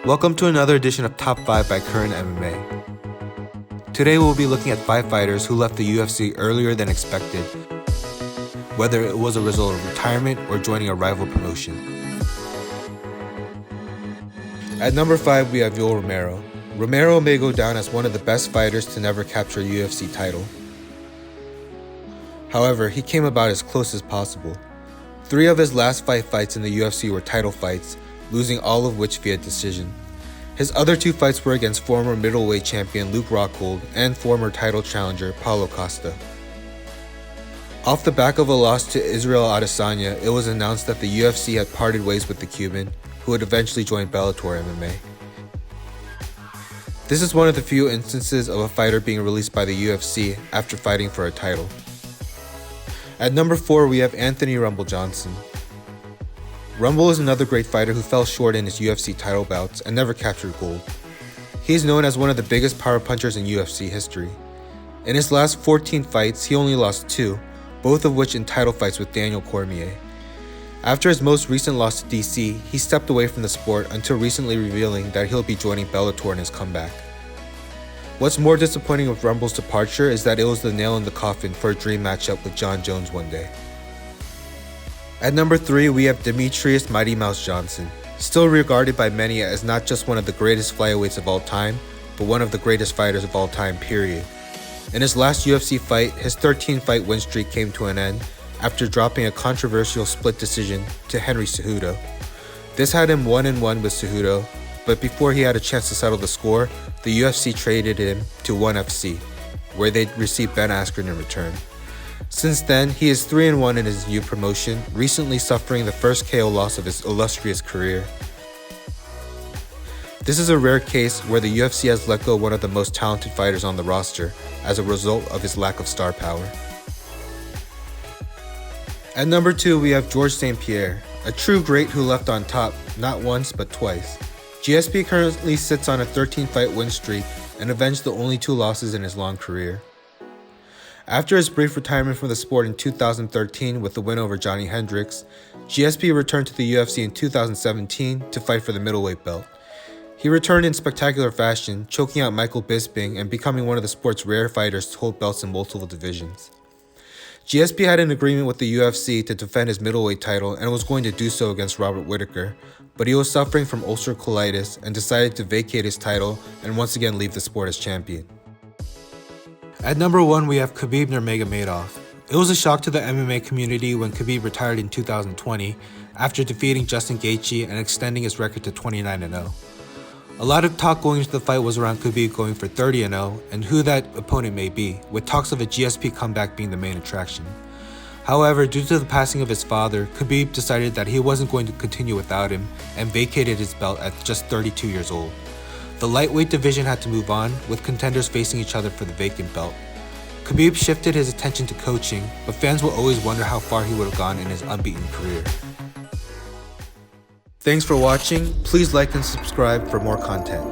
Welcome to another edition of Top 5 by Current MMA. Today we'll be looking at 5 fighters who left the UFC earlier than expected, whether it was a result of retirement or joining a rival promotion. At number 5 we have Romero. Romero may go down as one of the best fighters to never capture a UFC title. However, he came about as close as possible. 3 of his last 5 fights in the UFC were title fights, losing all of which via decision. His other 2 fights were against former middleweight champion Luke Rockhold and former title challenger Paulo Costa. Off the back of a loss to Israel Adesanya, it was announced that the UFC had parted ways with the Cuban, who would eventually join Bellator MMA. This is one of the few instances of a fighter being released by the UFC after fighting for a title. At number 4 we have Anthony "Rumble" Johnson. Rumble is another great fighter who fell short in his UFC title bouts and never captured gold. He is known as one of the biggest power punchers in UFC history. In his last 14 fights, he only lost 2, both of which in title fights with Daniel Cormier. After his most recent loss to DC, he stepped away from the sport until recently revealing that he'll be joining Bellator in his comeback. What's more disappointing with Rumble's departure is that it was the nail in the coffin for a dream matchup with Jon Jones one day. At number 3 we have Demetrius "Mighty Mouse" Johnson, still regarded by many as not just one of the greatest flyweights of all time, but one of the greatest fighters of all time, period. In his last UFC fight, his 13-fight win streak came to an end after dropping a controversial split decision to Henry Cejudo. This had him 1-1 with Cejudo, but before he had a chance to settle the score, the UFC traded him to ONE FC, where they received Ben Askren in return. Since then, he is 3-1 in his new promotion, recently suffering the first KO loss of his illustrious career. This is a rare case where the UFC has let go one of the most talented fighters on the roster as a result of his lack of star power. At number 2 we have Georges St-Pierre, a true great who left on top, not once but twice. GSP currently sits on a 13-fight win streak and avenged the only 2 losses in his long career. After his brief retirement from the sport in 2013 with the win over Johnny Hendricks, GSP returned to the UFC in 2017 to fight for the middleweight belt. He returned in spectacular fashion, choking out Michael Bisping and becoming one of the sport's rare fighters to hold belts in multiple divisions. GSP had an agreement with the UFC to defend his middleweight title and was going to do so against Robert Whittaker, but he was suffering from ulcerative colitis and decided to vacate his title and once again leave the sport as champion. At number 1 we have Khabib Nurmagomedov. It was a shock to the MMA community when Khabib retired in 2020 after defeating Justin Gaethje and extending his record to 29-0. A lot of talk going into the fight was around Khabib going for 30-0 and who that opponent may be, with talks of a GSP comeback being the main attraction. However, due to the passing of his father, Khabib decided that he wasn't going to continue without him and vacated his belt at just 32 years old. The lightweight division had to move on, with contenders facing each other for the vacant belt. Khabib shifted his attention to coaching, but fans will always wonder how far he would have gone in his unbeaten career. Thanks for watching. Please like and subscribe for more content.